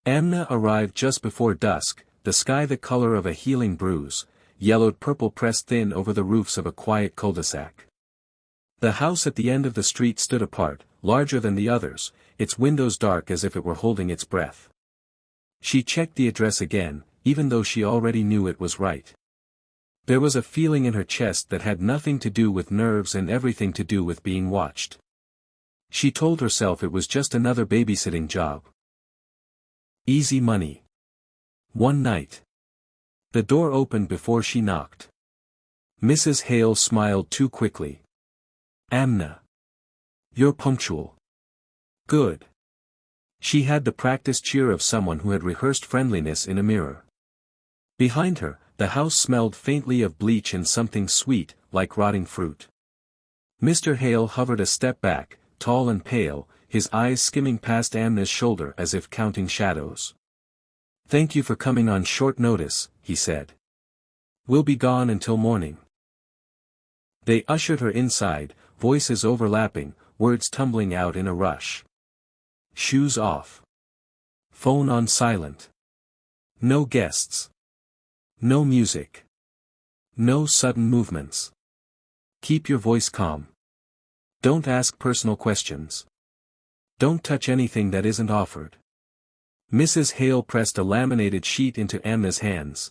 Amna arrived just before dusk, the sky the color of a healing bruise, yellowed purple pressed thin over the roofs of a quiet cul-de-sac. The house at the end of the street stood apart, larger than the others, its windows dark as if it were holding its breath. She checked the address again, even though she already knew it was right. There was a feeling in her chest that had nothing to do with nerves and everything to do with being watched. She told herself it was just another babysitting job. Easy money. One night. The door opened before she knocked. Mrs. Hale smiled too quickly. Amna. You're punctual. Good. She had the practiced cheer of someone who had rehearsed friendliness in a mirror. Behind her, the house smelled faintly of bleach and something sweet, like rotting fruit. Mr. Hale hovered a step back, tall and pale, his eyes skimming past Amna's shoulder as if counting shadows. Thank you for coming on short notice, he said. We'll be gone until morning. They ushered her inside, voices overlapping, words tumbling out in a rush. Shoes off. Phone on silent. No guests. No music. No sudden movements. Keep your voice calm. Don't ask personal questions. Don't touch anything that isn't offered. Mrs. Hale pressed a laminated sheet into Amna's hands.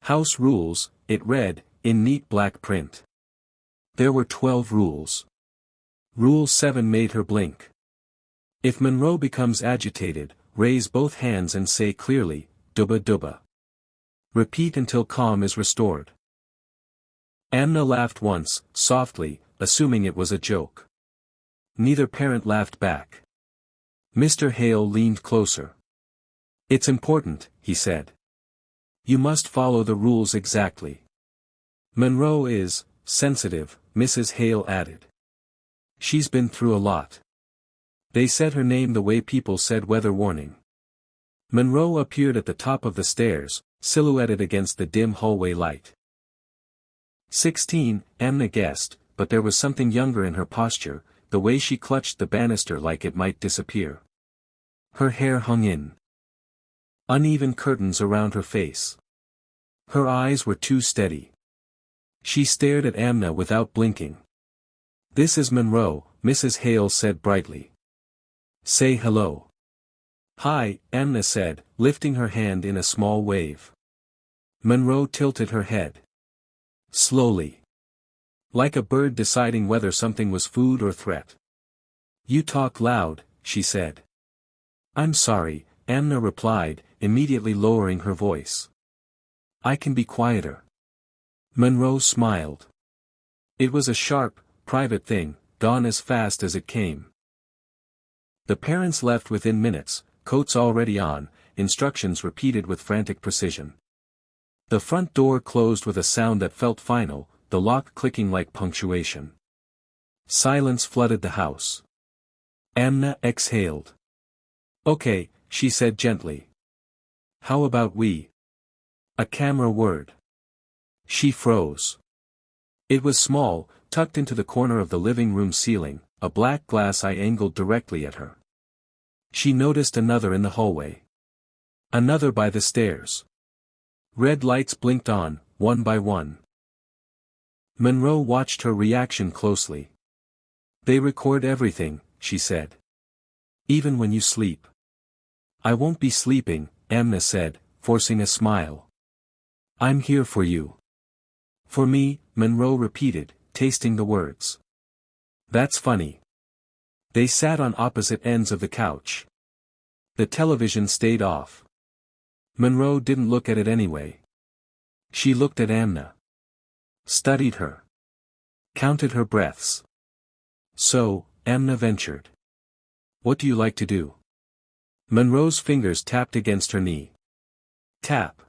House rules, it read, in neat black print. There were 12 rules. Rule 7 made her blink. If Monroe becomes agitated, raise both hands and say clearly, "Dooba dooba." Repeat until calm is restored. Amna laughed once, softly, assuming it was a joke. Neither parent laughed back. Mr. Hale leaned closer. It's important, he said. You must follow the rules exactly. Monroe is sensitive, Mrs. Hale added. She's been through a lot. They said her name the way people said weather warning. Monroe appeared at the top of the stairs, silhouetted against the dim hallway light. 16, Amna guessed, but there was something younger in her posture, the way she clutched the banister like it might disappear. Her hair hung in uneven curtains around her face. Her eyes were too steady. She stared at Amna without blinking. This is Monroe, Mrs. Hale said brightly. Say hello. Hi, Amna said, lifting her hand in a small wave. Monroe tilted her head. Slowly. Like a bird deciding whether something was food or threat. You talk loud, she said. I'm sorry, Amna replied, immediately lowering her voice. I can be quieter. Monroe smiled. It was a sharp, private thing, gone as fast as it came. The parents left within minutes, coats already on, instructions repeated with frantic precision. The front door closed with a sound that felt final, the lock clicking like punctuation. Silence flooded the house. Amna exhaled. Okay, she said gently. How about we? A camera word. She froze. It was small, tucked into the corner of the living room ceiling, a black glass eye angled directly at her. She noticed another in the hallway. Another by the stairs. Red lights blinked on, one by one. Monroe watched her reaction closely. They record everything, she said. Even when you sleep. I won't be sleeping, Amna said, forcing a smile. I'm here for you. For me, Monroe repeated, tasting the words. That's funny. They sat on opposite ends of the couch. The television stayed off. Monroe didn't look at it anyway. She looked at Amna. Studied her. Counted her breaths. So, Amna ventured. What do you like to do? Monroe's fingers tapped against her knee. Tap.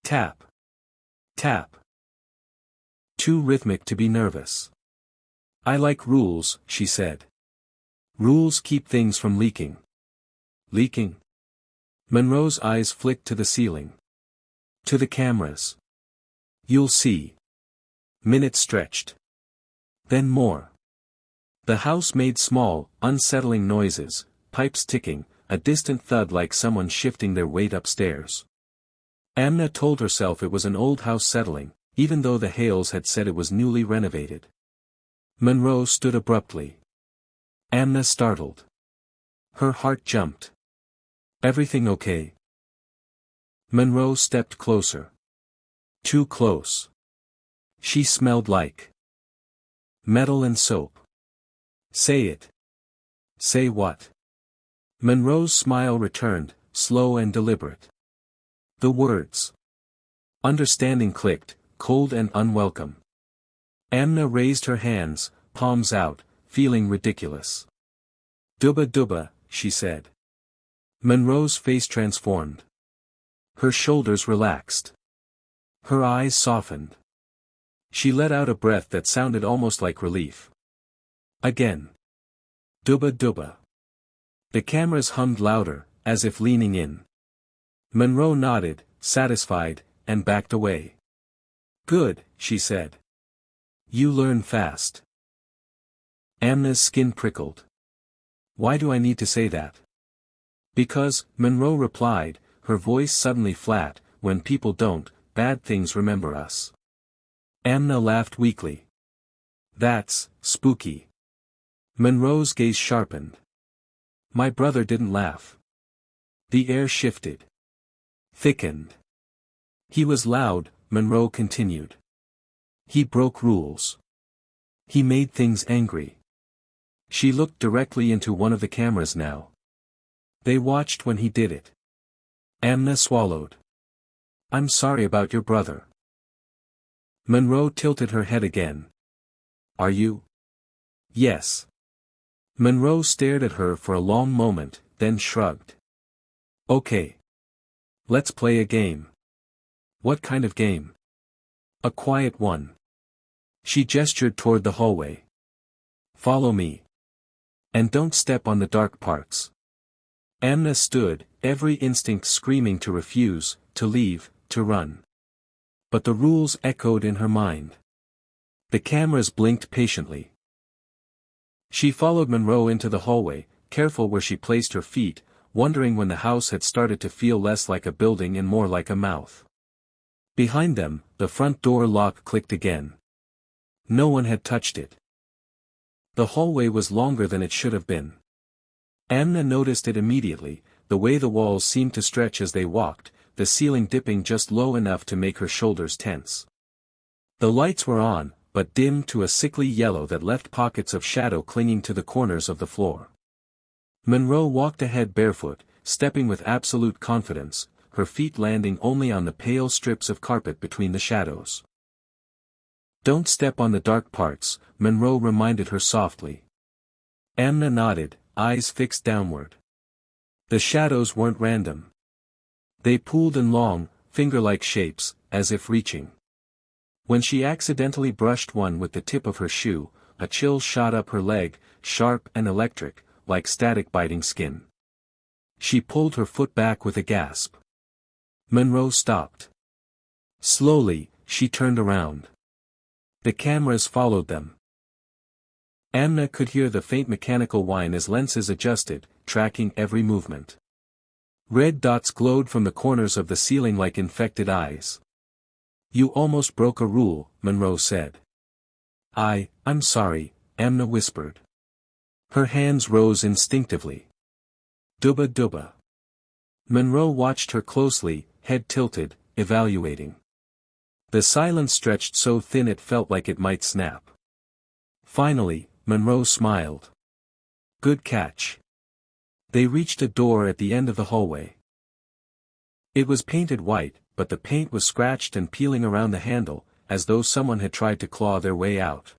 Tap. Tap. Too rhythmic to be nervous. I like rules, she said. Rules keep things from leaking. Leaking? Monroe's eyes flicked to the ceiling. To the cameras. You'll see. Minutes stretched. Then more. The house made small, unsettling noises, pipes ticking, a distant thud like someone shifting their weight upstairs. Amna told herself it was an old house settling, even though the Hales had said it was newly renovated. Monroe stood abruptly. Amna startled. Her heart jumped. Everything okay? Monroe stepped closer. Too close. She smelled like metal and soap. Say it. Say what? Monroe's smile returned, slow and deliberate. The words. Understanding clicked, cold and unwelcome. Amna raised her hands, palms out, feeling ridiculous. "Dooba dooba," she said. Monroe's face transformed. Her shoulders relaxed. Her eyes softened. She let out a breath that sounded almost like relief. Again. "Dooba dooba." The cameras hummed louder, as if leaning in. Monroe nodded, satisfied, and backed away. "Good," she said. "You learn fast." Amna's skin prickled. "Why do I need to say that?" "Because," Monroe replied, her voice suddenly flat, "when people don't, bad things remember us." Amna laughed weakly. "That's spooky." Monroe's gaze sharpened. "My brother didn't laugh." The air shifted. Thickened. "He was loud," Monroe continued. "He broke rules. He made things angry." She looked directly into one of the cameras now. They watched when he did it. Amna swallowed. "I'm sorry about your brother." Monroe tilted her head again. "Are you?" "Yes." Monroe stared at her for a long moment, then shrugged. "Okay. Let's play a game." "What kind of game?" "A quiet one." She gestured toward the hallway. "Follow me. And don't step on the dark parts." Amna stood, every instinct screaming to refuse, to leave, to run. But the rules echoed in her mind. The cameras blinked patiently. She followed Monroe into the hallway, careful where she placed her feet, wondering when the house had started to feel less like a building and more like a mouth. Behind them, the front door lock clicked again. No one had touched it. The hallway was longer than it should have been. Amna noticed it immediately, the way the walls seemed to stretch as they walked, the ceiling dipping just low enough to make her shoulders tense. The lights were on, but dim to a sickly yellow that left pockets of shadow clinging to the corners of the floor. Monroe walked ahead barefoot, stepping with absolute confidence, her feet landing only on the pale strips of carpet between the shadows. "Don't step on the dark parts," Monroe reminded her softly. Amna nodded, eyes fixed downward. The shadows weren't random. They pooled in long, finger-like shapes, as if reaching. When she accidentally brushed one with the tip of her shoe, a chill shot up her leg, sharp and electric, like static biting skin. She pulled her foot back with a gasp. Monroe stopped. Slowly, she turned around. The cameras followed them. Amna could hear the faint mechanical whine as lenses adjusted, tracking every movement. Red dots glowed from the corners of the ceiling like infected eyes. "You almost broke a rule," Monroe said. I'm sorry," Amna whispered. Her hands rose instinctively. "Dooba dooba." Monroe watched her closely, head tilted, evaluating. The silence stretched so thin it felt like it might snap. Finally, Monroe smiled. "Good catch." They reached a door at the end of the hallway. It was painted white, but the paint was scratched and peeling around the handle, as though someone had tried to claw their way out.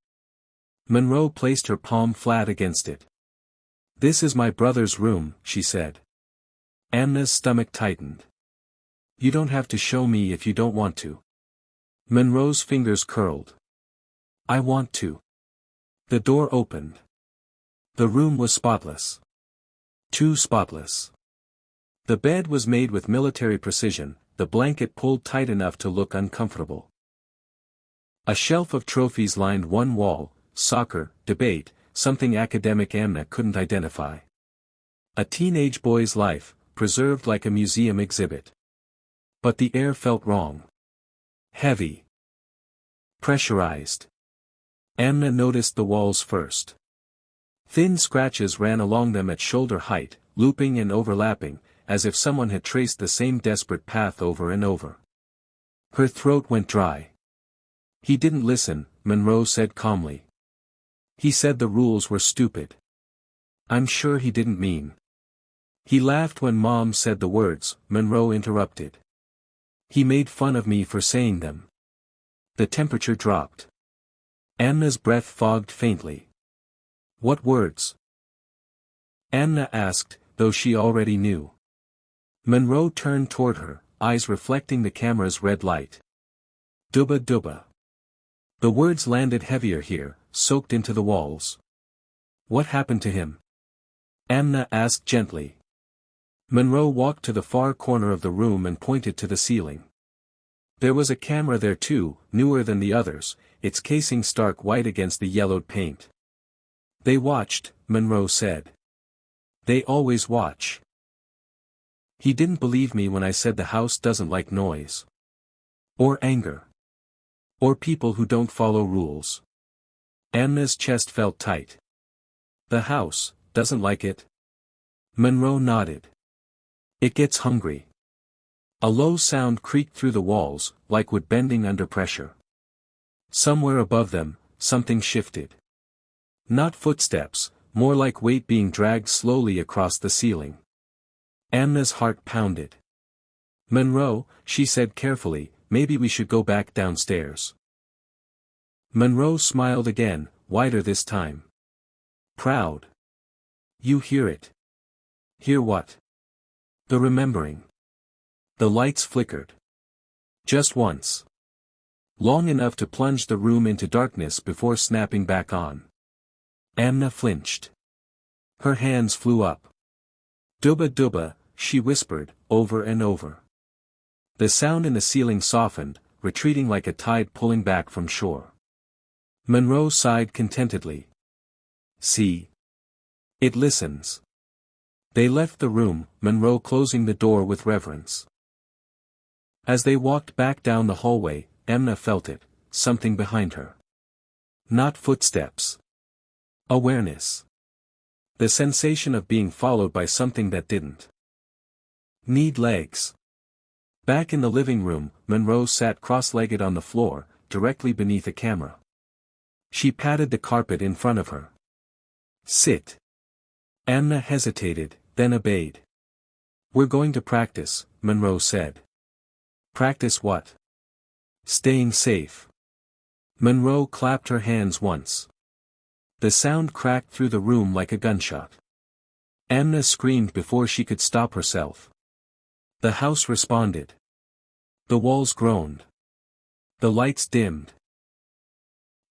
Monroe placed her palm flat against it. "This is my brother's room," she said. Amna's stomach tightened. "You don't have to show me if you don't want to." Monroe's fingers curled. "I want to." The door opened. The room was spotless. Too spotless. The bed was made with military precision, the blanket pulled tight enough to look uncomfortable. A shelf of trophies lined one wall, soccer, debate, something academic Amna couldn't identify. A teenage boy's life, preserved like a museum exhibit. But the air felt wrong. Heavy. Pressurized. Amna noticed the walls first. Thin scratches ran along them at shoulder height, looping and overlapping, as if someone had traced the same desperate path over and over. Her throat went dry. He didn't listen, Monroe said calmly. He said the rules were stupid. I'm sure he didn't mean. He laughed when Mom said the words, Monroe interrupted. He made fun of me for saying them. The temperature dropped. Amna's breath fogged faintly. What words? Amna asked, though she already knew. Monroe turned toward her, eyes reflecting the camera's red light. Dooba dooba. The words landed heavier here, soaked into the walls. What happened to him? Amna asked gently. Monroe walked to the far corner of the room and pointed to the ceiling. There was a camera there too, newer than the others, its casing stark white against the yellowed paint. They watched, Monroe said. They always watch. He didn't believe me when I said the house doesn't like noise. Or anger. Or people who don't follow rules. Amna's chest felt tight. The house doesn't like it? Monroe nodded. It gets hungry. A low sound creaked through the walls, like wood bending under pressure. Somewhere above them, something shifted. Not footsteps, more like weight being dragged slowly across the ceiling. Amna's heart pounded. Monroe, she said carefully, maybe we should go back downstairs. Monroe smiled again, wider this time. Proud. You hear it. Hear what? The remembering. The lights flickered. Just once. Long enough to plunge the room into darkness before snapping back on. Amna flinched. Her hands flew up. Dooba dooba, she whispered, over and over. The sound in the ceiling softened, retreating like a tide pulling back from shore. Monroe sighed contentedly. See. It listens. They left the room, Monroe closing the door with reverence. As they walked back down the hallway, Amna felt it, something behind her. Not footsteps. Awareness. The sensation of being followed by something that didn't need legs. Back in the living room, Monroe sat cross-legged on the floor, directly beneath a camera. She patted the carpet in front of her. Sit. Amna hesitated, then obeyed. We're going to practice, Monroe said. Practice what? Staying safe. Monroe clapped her hands once. The sound cracked through the room like a gunshot. Amna screamed before she could stop herself. The house responded. The walls groaned. The lights dimmed.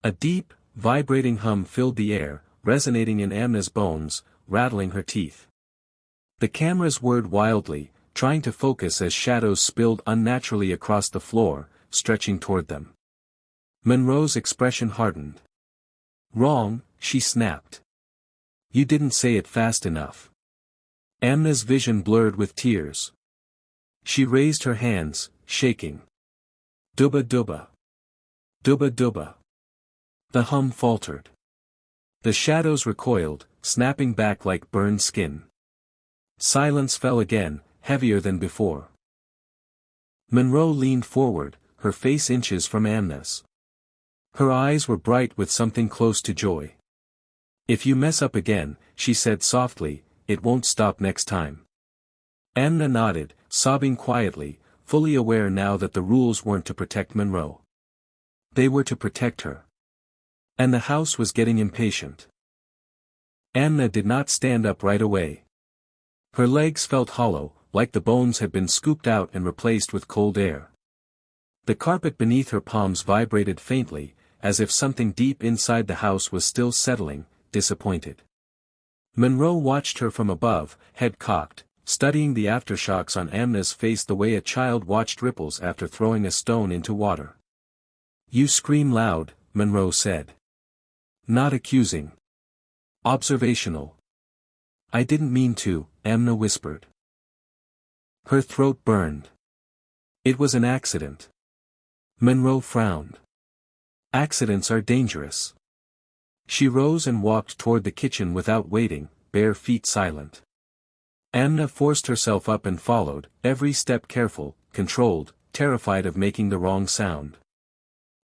A deep, vibrating hum filled the air, resonating in Amna's bones, rattling her teeth. The cameras whirred wildly, trying to focus as shadows spilled unnaturally across the floor, stretching toward them. Monroe's expression hardened. Wrong, she snapped. You didn't say it fast enough. Amna's vision blurred with tears. She raised her hands, shaking. Dooba dooba. Dooba dooba. The hum faltered. The shadows recoiled, snapping back like burned skin. Silence fell again, heavier than before. Monroe leaned forward, her face inches from Amna's. Her eyes were bright with something close to joy. If you mess up again, she said softly, it won't stop next time. Amna nodded, sobbing quietly, fully aware now that the rules weren't to protect Monroe. They were to protect her. And the house was getting impatient. Amna did not stand up right away. Her legs felt hollow, like the bones had been scooped out and replaced with cold air. The carpet beneath her palms vibrated faintly, as if something deep inside the house was still settling, disappointed. Monroe watched her from above, head cocked, studying the aftershocks on Amna's face the way a child watched ripples after throwing a stone into water. You scream loud, Monroe said. Not accusing. Observational. I didn't mean to, Amna whispered. Her throat burned. It was an accident. Monroe frowned. Accidents are dangerous. She rose and walked toward the kitchen without waiting, bare feet silent. Amna forced herself up and followed, every step careful, controlled, terrified of making the wrong sound.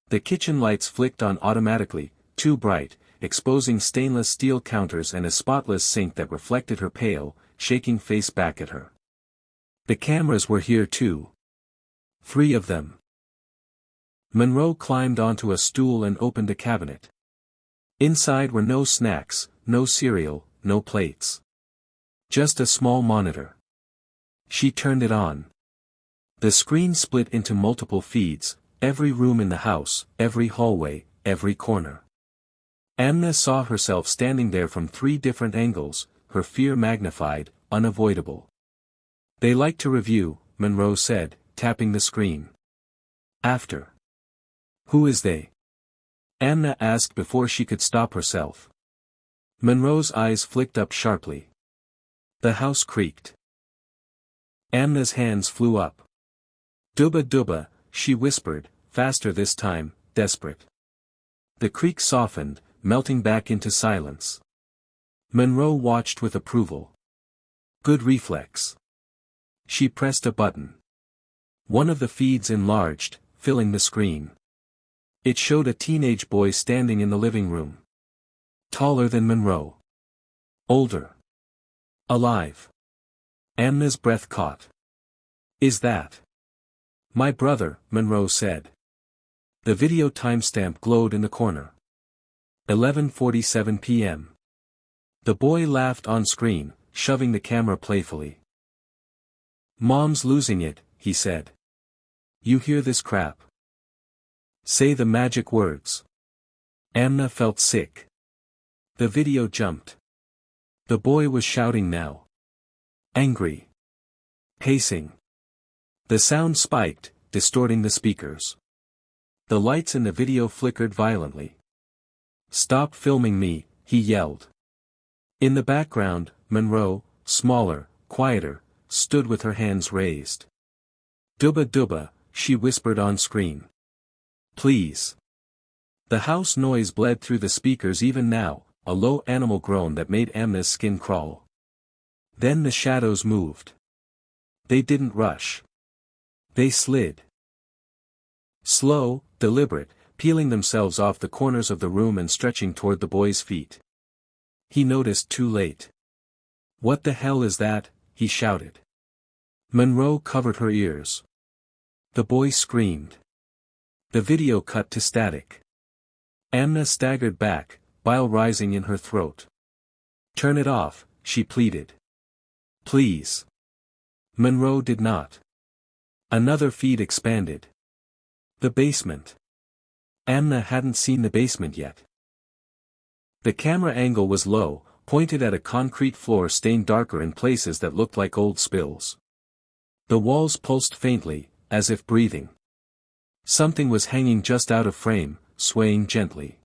The kitchen lights flicked on automatically, too bright, exposing stainless steel counters and a spotless sink that reflected her pale, shaking face back at her. The cameras were here too. 3 of them. Monroe climbed onto a stool and opened a cabinet. Inside were no snacks, no cereal, no plates. Just a small monitor. She turned it on. The screen split into multiple feeds, every room in the house, every hallway, every corner. Amna saw herself standing there from 3 different angles, her fear magnified, unavoidable. They like to review, Monroe said, tapping the screen. After. Who is they? Amna asked before she could stop herself. Monroe's eyes flicked up sharply. The house creaked. Amna's hands flew up. Dooba dooba, she whispered, faster this time, desperate. The creak softened, melting back into silence. Monroe watched with approval. Good reflex. She pressed a button. One of the feeds enlarged, filling the screen. It showed a teenage boy standing in the living room. Taller than Monroe. Older. Alive. Amna's breath caught. Is that my brother? Monroe said. The video timestamp glowed in the corner. 11:47 p.m. The boy laughed on screen, shoving the camera playfully. Mom's losing it, he said. You hear this crap? Say the magic words. Amna felt sick. The video jumped. The boy was shouting now. Angry. Pacing. The sound spiked, distorting the speakers. The lights in the video flickered violently. Stop filming me, he yelled. In the background, Monroe, smaller, quieter, stood with her hands raised. Dooba dooba, she whispered on screen. Please. The house noise bled through the speakers even now, a low animal groan that made Amna's skin crawl. Then the shadows moved. They didn't rush. They slid. Slow, deliberate, peeling themselves off the corners of the room and stretching toward the boy's feet. He noticed too late. What the hell is that? He shouted. Monroe covered her ears. The boy screamed. The video cut to static. Amna staggered back, bile rising in her throat. Turn it off, she pleaded. Please. Monroe did not. Another feed expanded. The basement. Amna hadn't seen the basement yet. The camera angle was low, pointed at a concrete floor stained darker in places that looked like old spills. The walls pulsed faintly, as if breathing. Something was hanging just out of frame, swaying gently.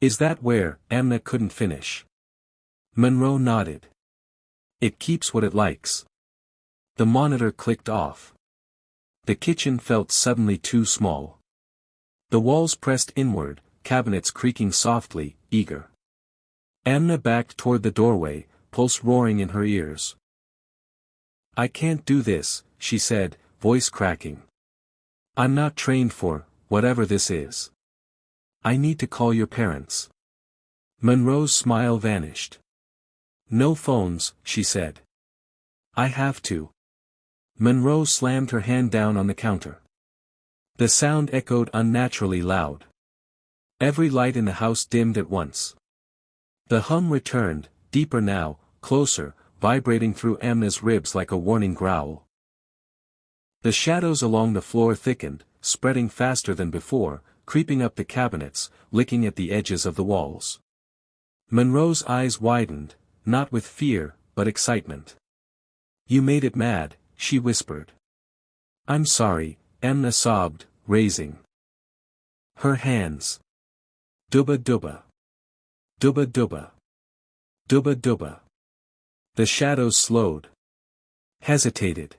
Is that where? Amna couldn't finish. Monroe nodded. It keeps what it likes. The monitor clicked off. The kitchen felt suddenly too small. The walls pressed inward, cabinets creaking softly, eager. Amna backed toward the doorway, pulse roaring in her ears. I can't do this, she said, voice cracking. I'm not trained for, whatever this is. I need to call your parents. Monroe's smile vanished. No phones, she said. I have to. Monroe slammed her hand down on the counter. The sound echoed unnaturally loud. Every light in the house dimmed at once. The hum returned, deeper now, closer, vibrating through Amna's ribs like a warning growl. The shadows along the floor thickened, spreading faster than before, creeping up the cabinets, licking at the edges of the walls. Monroe's eyes widened, not with fear, but excitement. You made it mad, she whispered. I'm sorry, Amna sobbed, raising her hands. Dooba dooba. Dooba dooba. Dooba dooba. The shadows slowed. Hesitated.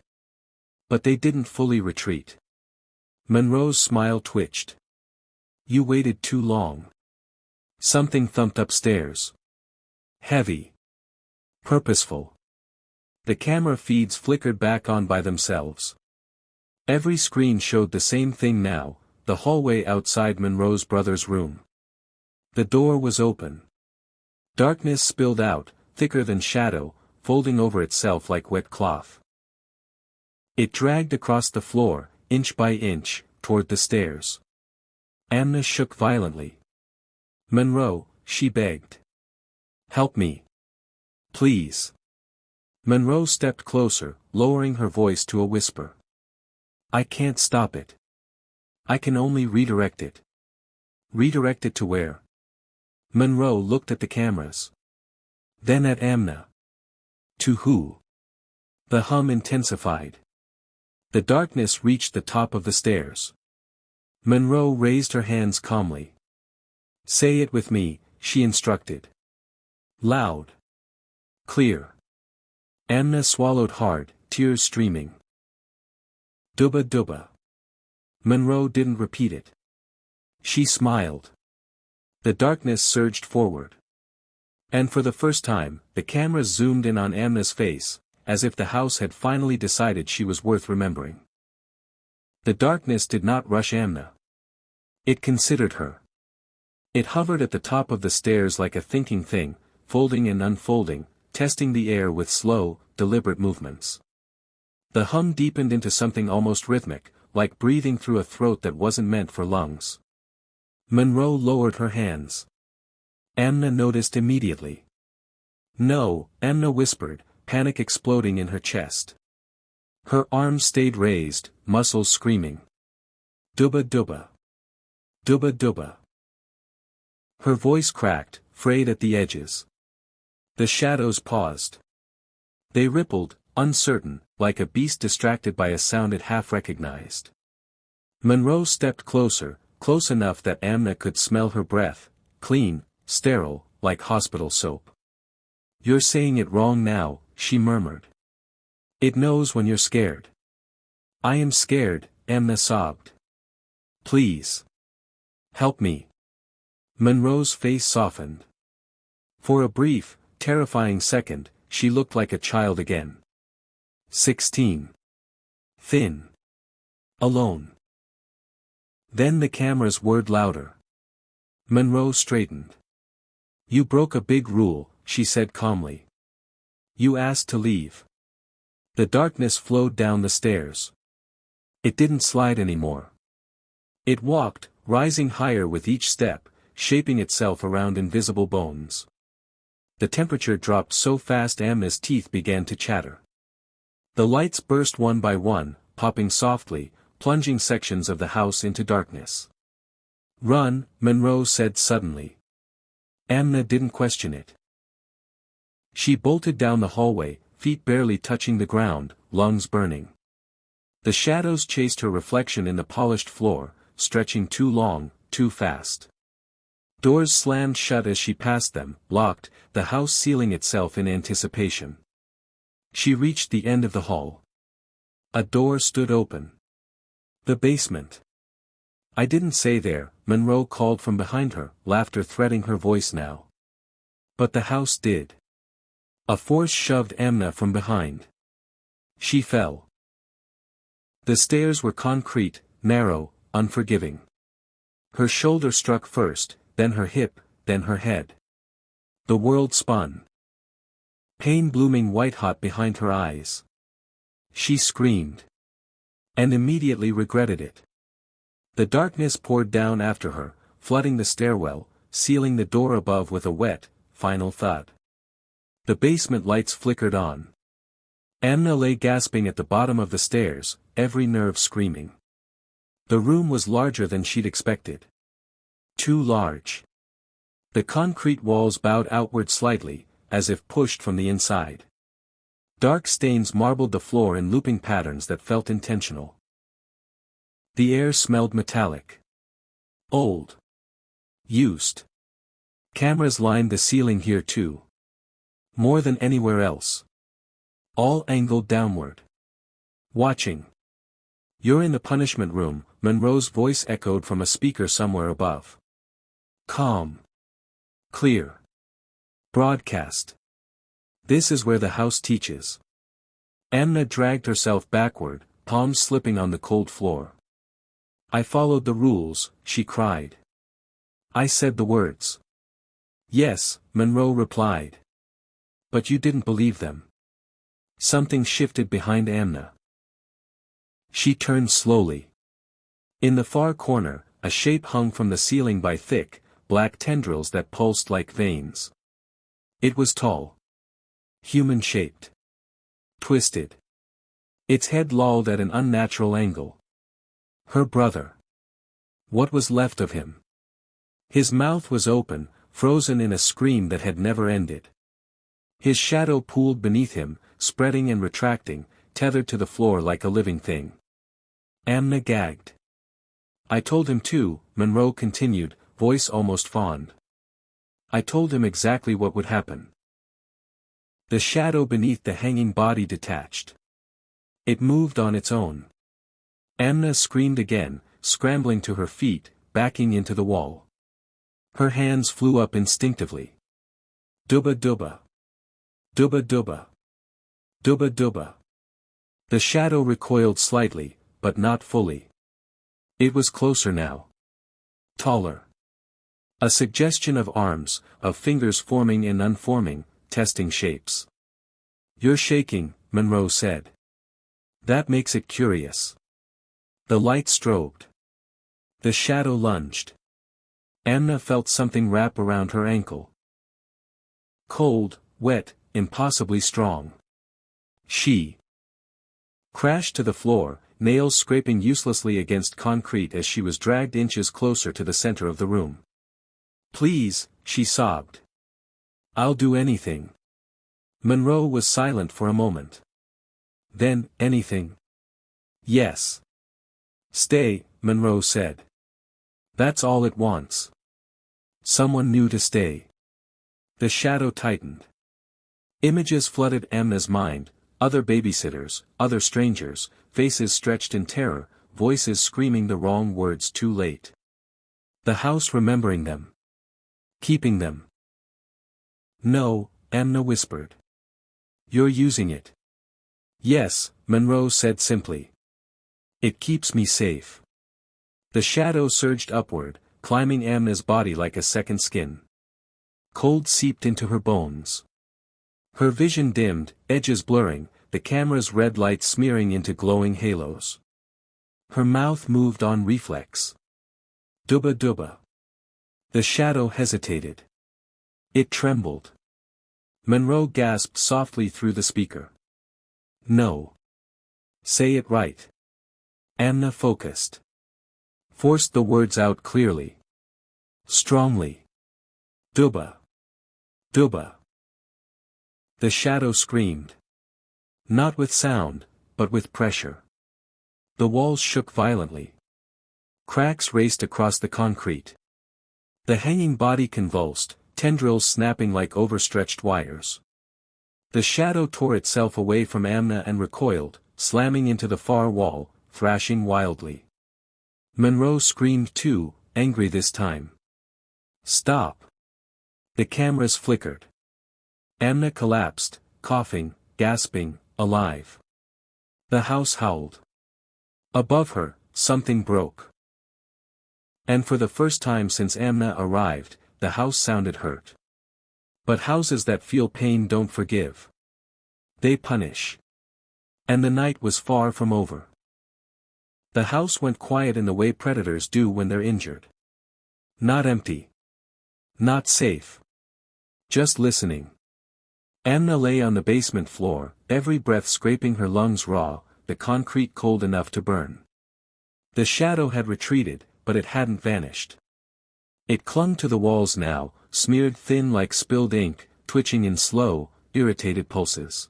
But they didn't fully retreat. Monroe's smile twitched. You waited too long. Something thumped upstairs. Heavy. Purposeful. The camera feeds flickered back on by themselves. Every screen showed the same thing now, the hallway outside Monroe's brother's room. The door was open. Darkness spilled out, thicker than shadow, folding over itself like wet cloth. It dragged across the floor, inch by inch, toward the stairs. Amna shook violently. Monroe, she begged. Help me. Please. Monroe stepped closer, lowering her voice to a whisper. I can't stop it. I can only redirect it. Redirect it to where? Monroe looked at the cameras. Then at Amna. To who? The hum intensified. The darkness reached the top of the stairs. Monroe raised her hands calmly. Say it with me, she instructed. Loud. Clear. Amna swallowed hard, tears streaming. Dooba dooba. Monroe didn't repeat it. She smiled. The darkness surged forward. And for the first time, the cameras zoomed in on Amna's face, as if the house had finally decided she was worth remembering. The darkness did not rush Amna. It considered her. It hovered at the top of the stairs like a thinking thing, folding and unfolding, testing the air with slow, deliberate movements. The hum deepened into something almost rhythmic, like breathing through a throat that wasn't meant for lungs. Monroe lowered her hands. Amna noticed immediately. No, Amna whispered, panic exploding in her chest. Her arms stayed raised, muscles screaming. Dooba dooba. Dooba dooba. Her voice cracked, frayed at the edges. The shadows paused. They rippled, uncertain, like a beast distracted by a sound it half recognized. Monroe stepped closer, close enough that Amna could smell her breath, clean, sterile, like hospital soap. You're saying it wrong now, she murmured. It knows when you're scared. I am scared, Amna sobbed. Please. Help me. Monroe's face softened. For a brief, terrifying second, she looked like a child again. 16. Thin. Alone. Then the cameras whirred louder. Monroe straightened. You broke a big rule, she said calmly. You asked to leave. The darkness flowed down the stairs. It didn't slide anymore. It walked, rising higher with each step, shaping itself around invisible bones. The temperature dropped so fast Amna's teeth began to chatter. The lights burst one by one, popping softly, plunging sections of the house into darkness. Run, Monroe said suddenly. Amna didn't question it. She bolted down the hallway, feet barely touching the ground, lungs burning. The shadows chased her reflection in the polished floor, stretching too long, too fast. Doors slammed shut as she passed them, locked, the house sealing itself in anticipation. She reached the end of the hall. A door stood open. The basement. I didn't say there, Monroe called from behind her, laughter threading her voice now. But the house did. A force shoved Amna from behind. She fell. The stairs were concrete, narrow, unforgiving. Her shoulder struck first, then her hip, then her head. The world spun. Pain blooming white-hot behind her eyes. She screamed. And immediately regretted it. The darkness poured down after her, flooding the stairwell, sealing the door above with a wet, final thud. The basement lights flickered on. Amna lay gasping at the bottom of the stairs, every nerve screaming. The room was larger than she'd expected. Too large. The concrete walls bowed outward slightly, as if pushed from the inside. Dark stains marbled the floor in looping patterns that felt intentional. The air smelled metallic. Old. Used. Cameras lined the ceiling here too. More than anywhere else. All angled downward. Watching. You're in the punishment room, Monroe's voice echoed from a speaker somewhere above. Calm. Clear. Broadcast. This is where the house teaches. Amna dragged herself backward, palms slipping on the cold floor. I followed the rules, she cried. I said the words. Yes, Monroe replied. But you didn't believe them. Something shifted behind Amna. She turned slowly. In the far corner, a shape hung from the ceiling by thick, black tendrils that pulsed like veins. It was tall. Human-shaped. Twisted. Its head lolled at an unnatural angle. Her brother. What was left of him? His mouth was open, frozen in a scream that had never ended. His shadow pooled beneath him, spreading and retracting, tethered to the floor like a living thing. Amna gagged. I told him too, Monroe continued, voice almost fond. I told him exactly what would happen. The shadow beneath the hanging body detached. It moved on its own. Amna screamed again, scrambling to her feet, backing into the wall. Her hands flew up instinctively. Dooba dooba. Dooba dooba. Dooba dooba. The shadow recoiled slightly, but not fully. It was closer now. Taller. A suggestion of arms, of fingers forming and unforming, testing shapes. You're shaking, Monroe said. That makes it curious. The light strobed. The shadow lunged. Amna felt something wrap around her ankle. Cold, wet, impossibly strong. She crashed to the floor, nails scraping uselessly against concrete as she was dragged inches closer to the center of the room. Please, she sobbed. I'll do anything. Monroe was silent for a moment. Then, anything? Yes. Stay, Monroe said. That's all it wants. Someone new to stay. The shadow tightened. Images flooded Amna's mind, other babysitters, other strangers, faces stretched in terror, voices screaming the wrong words too late. The house remembering them. Keeping them. No, Amna whispered. You're using it. Yes, Monroe said simply. It keeps me safe. The shadow surged upward, climbing Amna's body like a second skin. Cold seeped into her bones. Her vision dimmed, edges blurring, the camera's red light smearing into glowing halos. Her mouth moved on reflex. Dooba dooba. The shadow hesitated. It trembled. Monroe gasped softly through the speaker. No. Say it right. Amna focused. Forced the words out clearly. Strongly. Dooba. Dooba. The shadow screamed. Not with sound, but with pressure. The walls shook violently. Cracks raced across the concrete. The hanging body convulsed, tendrils snapping like overstretched wires. The shadow tore itself away from Amna and recoiled, slamming into the far wall, thrashing wildly. Monroe screamed too, angry this time. Stop. The cameras flickered. Amna collapsed, coughing, gasping, alive. The house howled. Above her, something broke. And for the first time since Amna arrived, the house sounded hurt. But houses that feel pain don't forgive. They punish. And the night was far from over. The house went quiet in the way predators do when they're injured. Not empty. Not safe. Just listening. Amna lay on the basement floor, every breath scraping her lungs raw, the concrete cold enough to burn. The shadow had retreated, but it hadn't vanished. It clung to the walls now, smeared thin like spilled ink, twitching in slow, irritated pulses.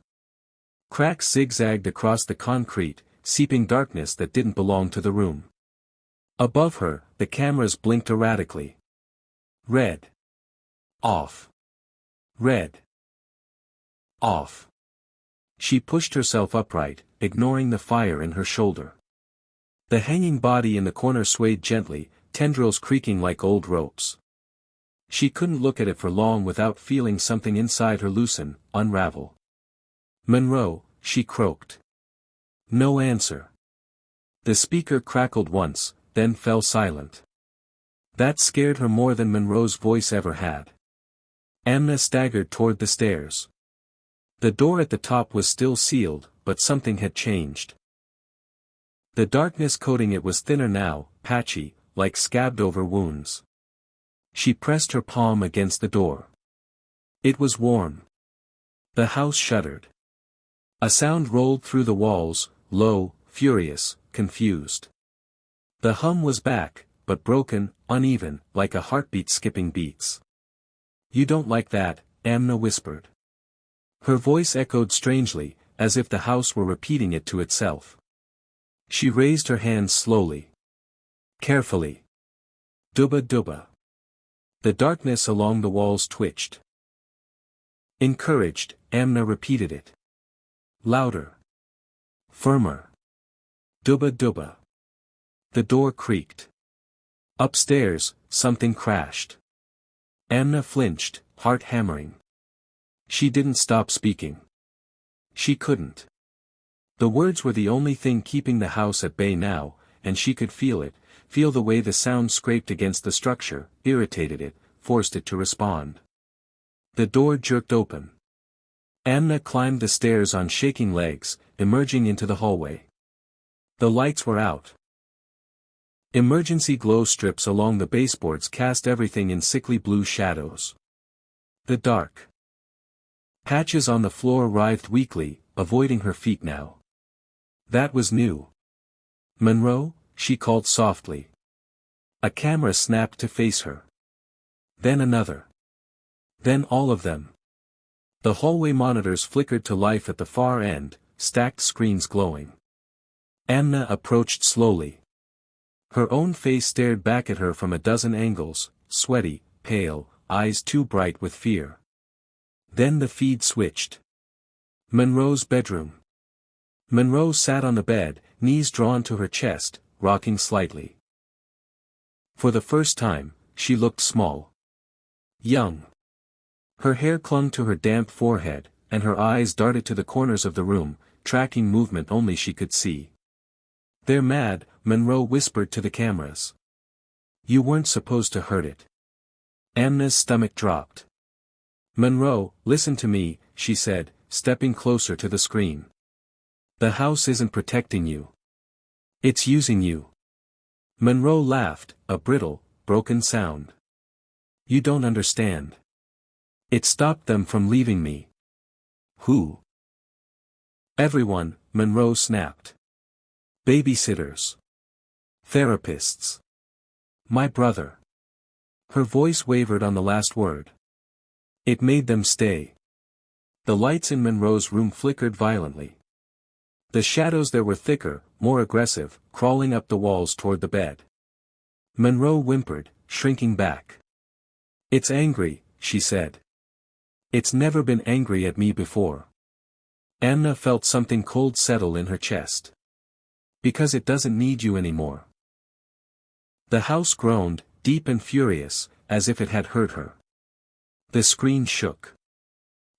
Cracks zigzagged across the concrete, seeping darkness that didn't belong to the room. Above her, the cameras blinked erratically. Red. Off. Red. Off. She pushed herself upright, ignoring the fire in her shoulder. The hanging body in the corner swayed gently, tendrils creaking like old ropes. She couldn't look at it for long without feeling something inside her loosen, unravel. "Monroe," she croaked. No answer. The speaker crackled once, then fell silent. That scared her more than Monroe's voice ever had. Amna staggered toward the stairs. The door at the top was still sealed, but something had changed. The darkness coating it was thinner now, patchy, like scabbed-over wounds. She pressed her palm against the door. It was warm. The house shuddered. A sound rolled through the walls, low, furious, confused. The hum was back, but broken, uneven, like a heartbeat skipping beats. "You don't like that," Amna whispered. Her voice echoed strangely, as if the house were repeating it to itself. She raised her hands slowly. Carefully. "Dooba dooba." The darkness along the walls twitched. Encouraged, Amna repeated it. Louder. Firmer. "Dooba dooba." The door creaked. Upstairs, something crashed. Amna flinched, heart hammering. She didn't stop speaking. She couldn't. The words were the only thing keeping the house at bay now, and she could feel it, feel the way the sound scraped against the structure, irritated it, forced it to respond. The door jerked open. Amna climbed the stairs on shaking legs, emerging into the hallway. The lights were out. Emergency glow strips along the baseboards cast everything in sickly blue shadows. The dark patches on the floor writhed weakly, avoiding her feet now. That was new. "Monroe," she called softly. A camera snapped to face her. Then another. Then all of them. The hallway monitors flickered to life at the far end, stacked screens glowing. Amna approached slowly. Her own face stared back at her from a dozen angles, sweaty, pale, eyes too bright with fear. Then the feed switched. Monroe's bedroom. Monroe sat on the bed, knees drawn to her chest, rocking slightly. For the first time, she looked small. Young. Her hair clung to her damp forehead, and her eyes darted to the corners of the room, tracking movement only she could see. "They're mad," Monroe whispered to the cameras. "You weren't supposed to hurt it." Amna's stomach dropped. "Monroe, listen to me," she said, stepping closer to the screen. "The house isn't protecting you. It's using you." Monroe laughed, a brittle, broken sound. "You don't understand. It stopped them from leaving me." "Who?" "Everyone," Monroe snapped. "Babysitters. Therapists. My brother." Her voice wavered on the last word. "It made them stay." The lights in Monroe's room flickered violently. The shadows there were thicker, more aggressive, crawling up the walls toward the bed. Monroe whimpered, shrinking back. "It's angry," she said. "It's never been angry at me before." Amna felt something cold settle in her chest. "Because it doesn't need you anymore." The house groaned, deep and furious, as if it had hurt her. The screen shook.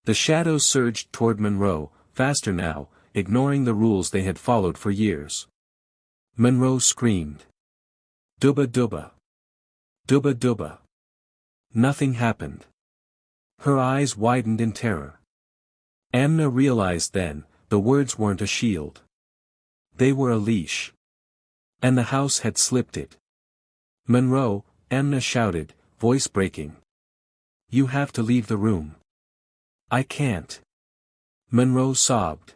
The shadows surged toward Monroe, faster now, ignoring the rules they had followed for years. Monroe screamed. "Dooba dooba. Dooba dooba." Nothing happened. Her eyes widened in terror. Amna realized then, the words weren't a shield. They were a leash. And the house had slipped it. "Monroe," Amna shouted, voice breaking. "You have to leave the room." "I can't." Monroe sobbed.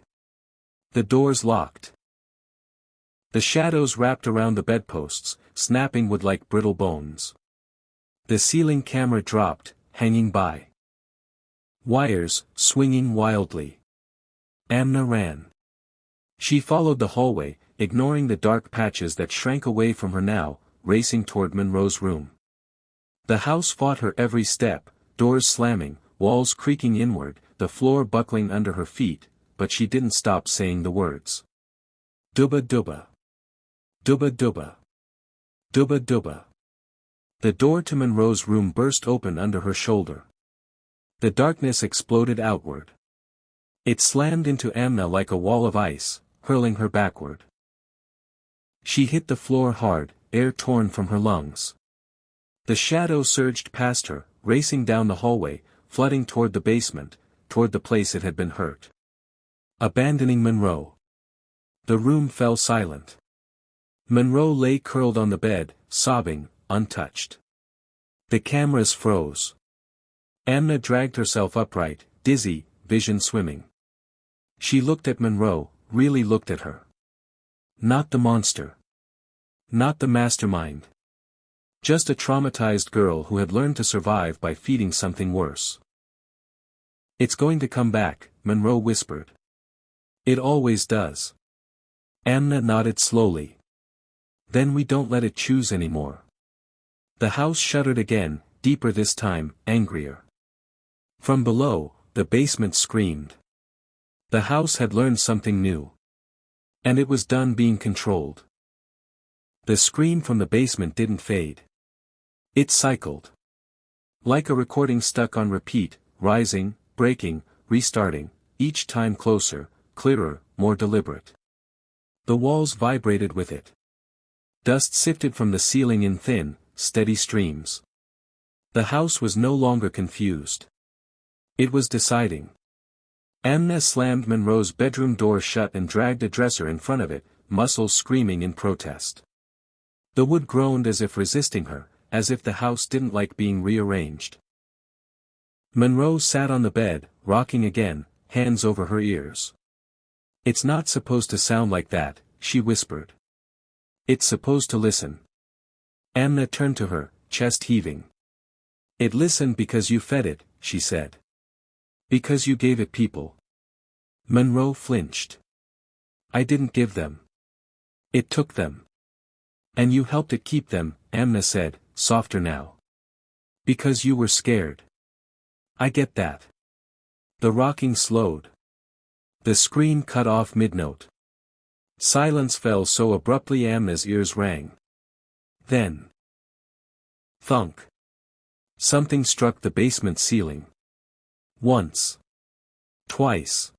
The doors locked. The shadows wrapped around the bedposts, snapping wood like brittle bones. The ceiling camera dropped, hanging by. Wires, swinging wildly. Amna ran. She followed the hallway, ignoring the dark patches that shrank away from her now, racing toward Monroe's room. The house fought her every step, doors slamming, walls creaking inward, the floor buckling under her feet, but she didn't stop saying the words. Dooba dooba. Dooba dooba. Dooba dooba. The door to Monroe's room burst open under her shoulder. The darkness exploded outward. It slammed into Amna like a wall of ice, hurling her backward. She hit the floor hard, air torn from her lungs. The shadow surged past her, racing down the hallway, flooding toward the basement, toward the place it had been hurt. Abandoning Monroe. The room fell silent. Monroe lay curled on the bed, sobbing, untouched. The cameras froze. Amna dragged herself upright, dizzy, vision swimming. She looked at Monroe, really looked at her. Not the monster. Not the mastermind. Just a traumatized girl who had learned to survive by feeding something worse. It's going to come back, Monroe whispered. It always does. Amna nodded slowly. Then we don't let it choose anymore. The house shuddered again, deeper this time, angrier. From below, the basement screamed. The house had learned something new. And it was done being controlled. The scream from the basement didn't fade. It cycled. Like a recording stuck on repeat, rising, breaking, restarting, each time closer, clearer, more deliberate. The walls vibrated with it. Dust sifted from the ceiling in thin, steady streams. The house was no longer confused. It was deciding. Amna slammed Monroe's bedroom door shut and dragged a dresser in front of it, muscles screaming in protest. The wood groaned as if resisting her, as if the house didn't like being rearranged. Monroe sat on the bed, rocking again, hands over her ears. It's not supposed to sound like that, she whispered. It's supposed to listen. Amna turned to her, chest heaving. It listened because you fed it, she said. Because you gave it people. Monroe flinched. I didn't give them. It took them. And you helped it keep them, Amna said, softer now. Because you were scared. I get that. The rocking slowed. The scream cut off mid-note. Silence fell so abruptly Amna's ears rang. Then. Thunk. Something struck the basement ceiling. Once. Twice.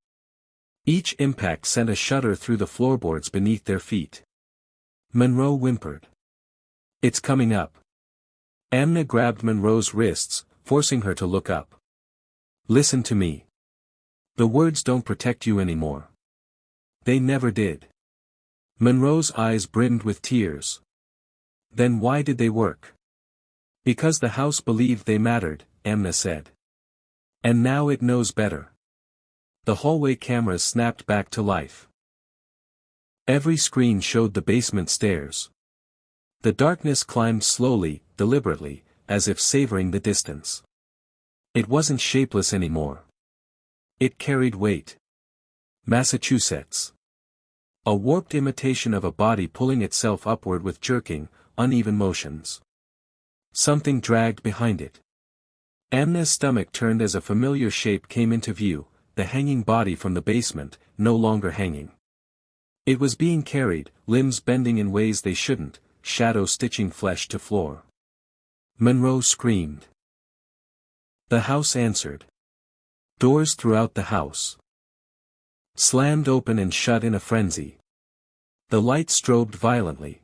Each impact sent a shudder through the floorboards beneath their feet. Monroe whimpered. It's coming up. Amna grabbed Monroe's wrists, forcing her to look up. Listen to me. The words don't protect you anymore. They never did. Monroe's eyes brimmed with tears. Then why did they work? Because the house believed they mattered, Amna said. And now it knows better. The hallway cameras snapped back to life. Every screen showed the basement stairs. The darkness climbed slowly, deliberately, as if savoring the distance. It wasn't shapeless anymore. It carried weight. Massachusetts. A warped imitation of a body pulling itself upward with jerking, uneven motions. Something dragged behind it. Amna's stomach turned as a familiar shape came into view, the hanging body from the basement, no longer hanging. It was being carried, limbs bending in ways they shouldn't, shadow stitching flesh to floor. Monroe screamed. The house answered. Doors throughout the house slammed open and shut in a frenzy. The light strobed violently.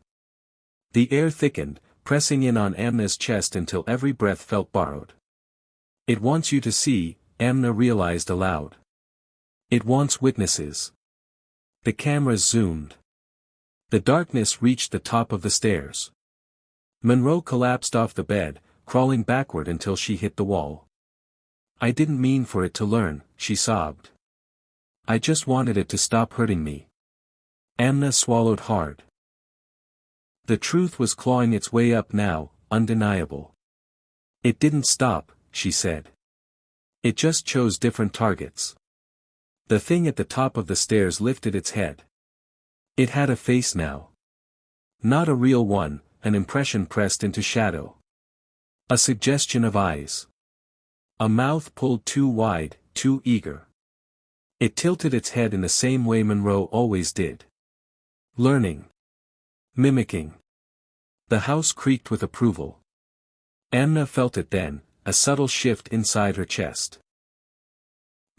The air thickened, pressing in on Amna's chest until every breath felt borrowed. It wants you to see, Amna realized aloud. It wants witnesses. The cameras zoomed. The darkness reached the top of the stairs. Monroe collapsed off the bed, crawling backward until she hit the wall. I didn't mean for it to learn, she sobbed. I just wanted it to stop hurting me. Amna swallowed hard. The truth was clawing its way up now, undeniable. It didn't stop, she said. It just chose different targets. The thing at the top of the stairs lifted its head. It had a face now. Not a real one, an impression pressed into shadow. A suggestion of eyes. A mouth pulled too wide, too eager. It tilted its head in the same way Monroe always did. Learning. Mimicking. The house creaked with approval. Amna felt it then, a subtle shift inside her chest.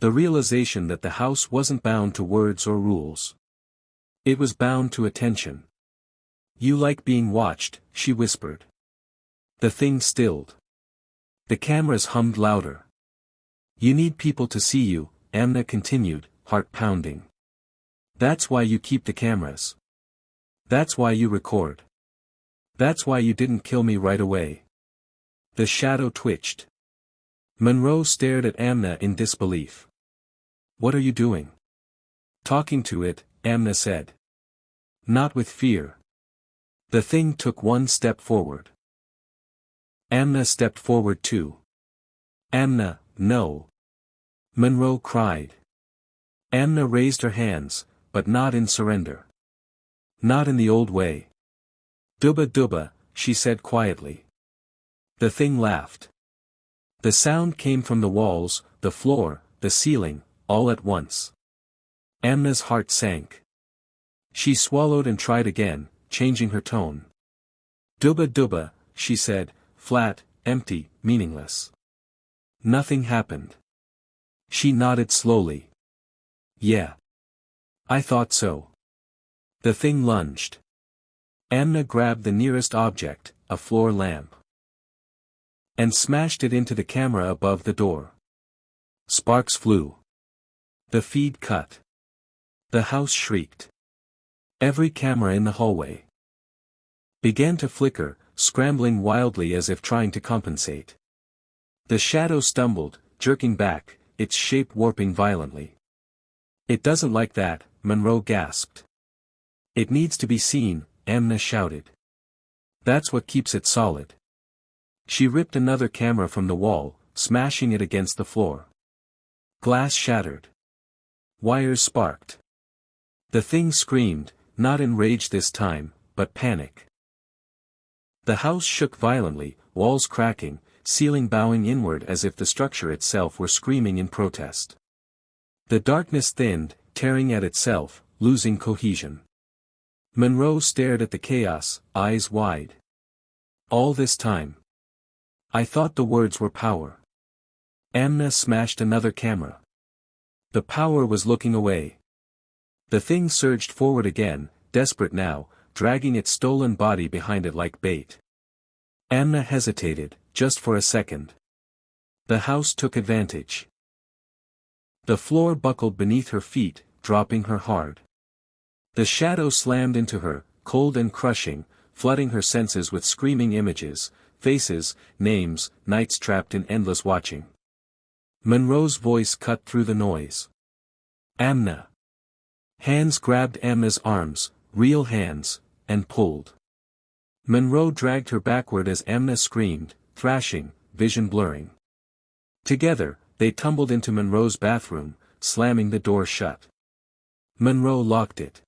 The realization that the house wasn't bound to words or rules. It was bound to attention. "You like being watched," she whispered. The thing stilled. The cameras hummed louder. "You need people to see you," Amna continued, heart pounding. "That's why you keep the cameras. That's why you record. That's why you didn't kill me right away." The shadow twitched. Monroe stared at Amna in disbelief. "What are you doing?" "Talking to it," Amna said. "Not with fear." The thing took one step forward. Amna stepped forward too. "Amna, no!" Monroe cried. Amna raised her hands, but not in surrender. "Not in the old way." "Dooba dooba," she said quietly. The thing laughed. The sound came from the walls, the floor, the ceiling, all at once. Amna's heart sank. She swallowed and tried again, changing her tone. "Dooba dooba," she said, flat, empty, meaningless. Nothing happened. She nodded slowly. "Yeah. I thought so." The thing lunged. Amna grabbed the nearest object, a floor lamp, and smashed it into the camera above the door. Sparks flew. The feed cut. The house shrieked. Every camera in the hallway began to flicker, scrambling wildly as if trying to compensate. The shadow stumbled, jerking back, its shape warping violently. "It doesn't like that," Monroe gasped. "It needs to be seen," Amna shouted. "That's what keeps it solid." She ripped another camera from the wall, smashing it against the floor. Glass shattered. Wires sparked. The thing screamed, not in rage this time, but panic. The house shook violently, walls cracking, ceiling bowing inward as if the structure itself were screaming in protest. The darkness thinned, tearing at itself, losing cohesion. Monroe stared at the chaos, eyes wide. "All this time. I thought the words were power." Amna smashed another camera. The power was looking away. The thing surged forward again, desperate now, dragging its stolen body behind it like bait. Amna hesitated, just for a second. The house took advantage. The floor buckled beneath her feet, dropping her hard. The shadow slammed into her, cold and crushing, flooding her senses with screaming images, faces, names, nights trapped in endless watching. Monroe's voice cut through the noise. "Amna." Hands grabbed Amna's arms, real hands, and pulled. Monroe dragged her backward as Amna screamed, thrashing, vision blurring. Together, they tumbled into Monroe's bathroom, slamming the door shut. Monroe locked it.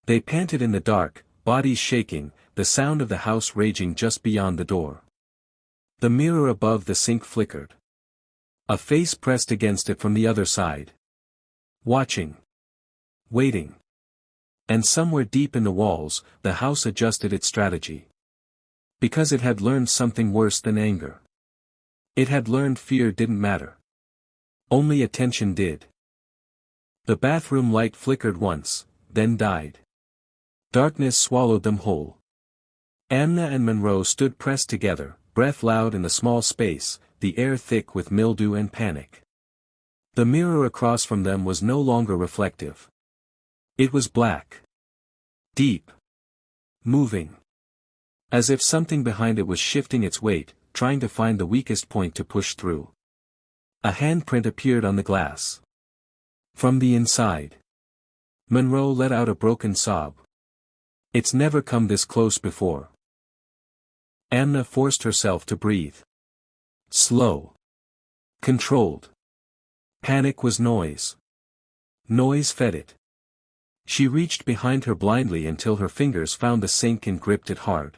They panted in the dark, bodies shaking, the sound of the house raging just beyond the door. The mirror above the sink flickered. A face pressed against it from the other side. Watching. Waiting. And somewhere deep in the walls, the house adjusted its strategy. Because it had learned something worse than anger. It had learned fear didn't matter. Only attention did. The bathroom light flickered once, then died. Darkness swallowed them whole. Amna and Monroe stood pressed together, breath loud in the small space, the air thick with mildew and panic. The mirror across from them was no longer reflective. It was black. Deep. Moving. As if something behind it was shifting its weight, trying to find the weakest point to push through. A handprint appeared on the glass. From the inside. Monroe let out a broken sob. It's never come this close before. Amna forced herself to breathe. Slow. Controlled. Panic was noise. Noise fed it. She reached behind her blindly until her fingers found the sink and gripped it hard.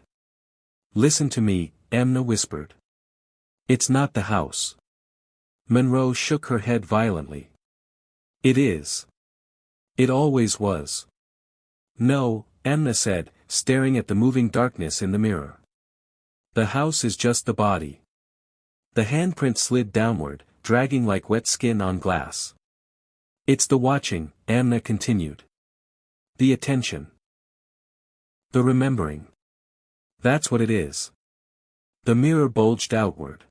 "Listen to me," Amna whispered. "It's not the house. Monroe shook her head violently. It is. It always was. No, Amna said, staring at the moving darkness in the mirror. The house is just the body. The handprint slid downward, dragging like wet skin on glass. It's the watching, Amna continued. The attention. The remembering. That's what it is. The mirror bulged outward.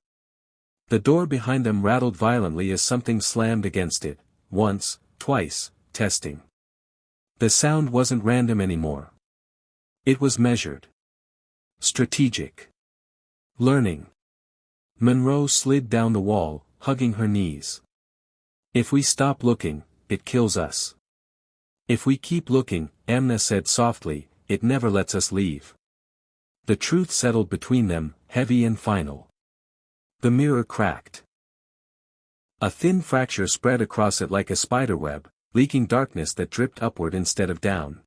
The door behind them rattled violently as something slammed against it, once, twice, testing. The sound wasn't random anymore. It was measured. Strategic. Learning. Monroe slid down the wall, hugging her knees. If we stop looking, it kills us. If we keep looking, Amna said softly, it never lets us leave. The truth settled between them, heavy and final. The mirror cracked. A thin fracture spread across it like a spiderweb, leaking darkness that dripped upward instead of down.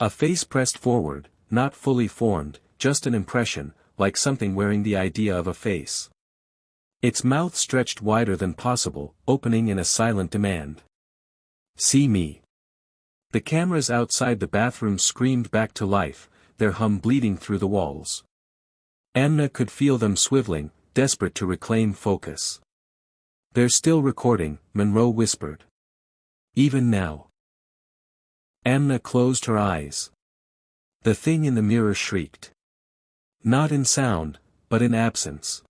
A face pressed forward, not fully formed, just an impression, like something wearing the idea of a face. Its mouth stretched wider than possible, opening in a silent demand. See me. The cameras outside the bathroom screamed back to life, their hum bleeding through the walls. Amna could feel them swiveling, desperate to reclaim focus. They're still recording, Monroe whispered. Even now. Amna closed her eyes. The thing in the mirror shrieked. Not in sound, but in absence.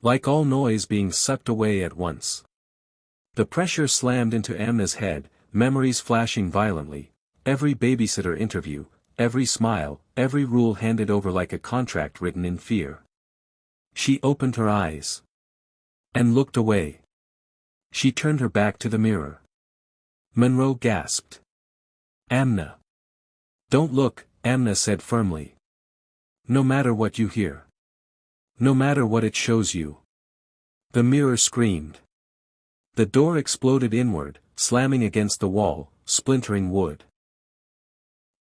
Like all noise being sucked away at once. The pressure slammed into Amna's head, memories flashing violently, every babysitter interview, every smile, every rule handed over like a contract written in fear. She opened her eyes. And looked away. She turned her back to the mirror. Monroe gasped. Amna. Don't look, Amna said firmly. No matter what you hear. No matter what it shows you. The mirror screamed. The door exploded inward, slamming against the wall, splintering wood.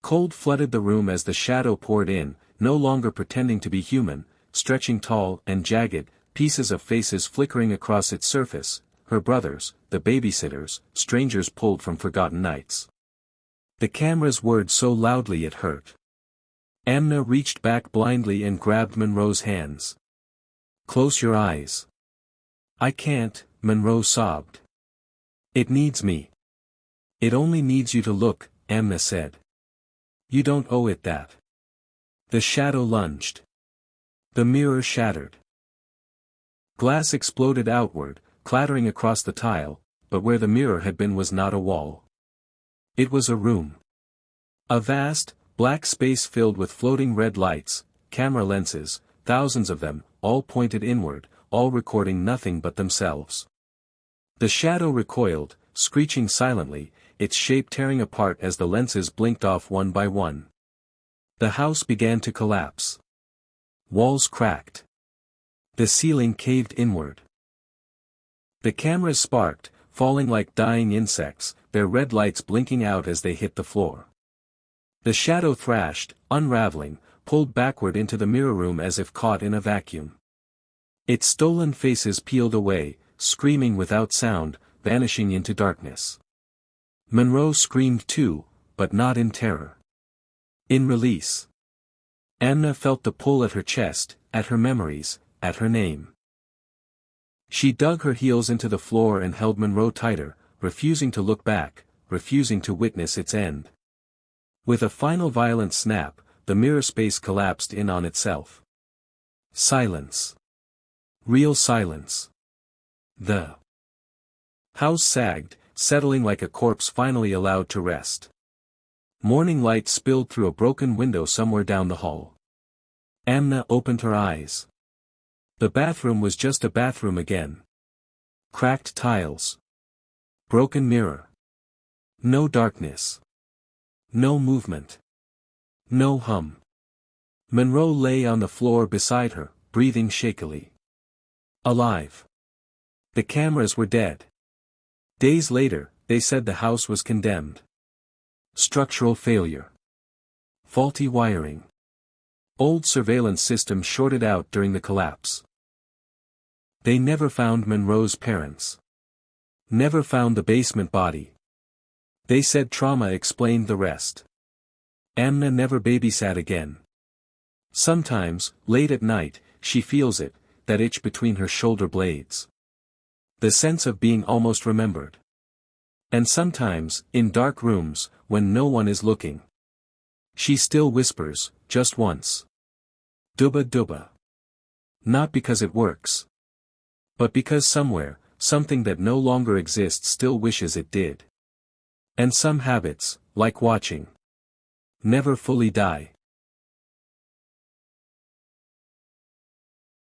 Cold flooded the room as the shadow poured in, no longer pretending to be human, stretching tall and jagged, pieces of faces flickering across its surface, her brothers, the babysitters, strangers pulled from forgotten nights. The cameras whirred so loudly it hurt. Amna reached back blindly and grabbed Monroe's hands. Close your eyes. I can't, Monroe sobbed. It needs me. It only needs you to look, Amna said. You don't owe it that. The shadow lunged. The mirror shattered. Glass exploded outward, clattering across the tile, but where the mirror had been was not a wall. It was a room. A vast, black space filled with floating red lights, camera lenses, thousands of them, all pointed inward, all recording nothing but themselves. The shadow recoiled, screeching silently, its shape tearing apart as the lenses blinked off one by one. The house began to collapse. Walls cracked. The ceiling caved inward. The cameras sparked, falling like dying insects, their red lights blinking out as they hit the floor. The shadow thrashed, unraveling, pulled backward into the mirror room as if caught in a vacuum. Its stolen faces peeled away, screaming without sound, vanishing into darkness. Monroe screamed too, but not in terror. In release. Amna felt the pull at her chest, at her memories, at her name. She dug her heels into the floor and held Monroe tighter, refusing to look back, refusing to witness its end. With a final violent snap, the mirror space collapsed in on itself. Silence. Real silence. The house sagged, settling like a corpse finally allowed to rest. Morning light spilled through a broken window somewhere down the hall. Amna opened her eyes. The bathroom was just a bathroom again. Cracked tiles. Broken mirror. No darkness. No movement. No hum. Monroe lay on the floor beside her, breathing shakily. Alive. The cameras were dead. Days later, they said the house was condemned. Structural failure. Faulty wiring. Old surveillance system shorted out during the collapse. They never found Monroe's parents. Never found the basement body. They said trauma explained the rest. Amna never babysat again. Sometimes, late at night, she feels it, that itch between her shoulder blades. The sense of being almost remembered. And sometimes, in dark rooms, when no one is looking, she still whispers, just once. Dooba dooba. Not because it works. But because somewhere, something that no longer exists still wishes it did. And some habits, like watching, never fully die.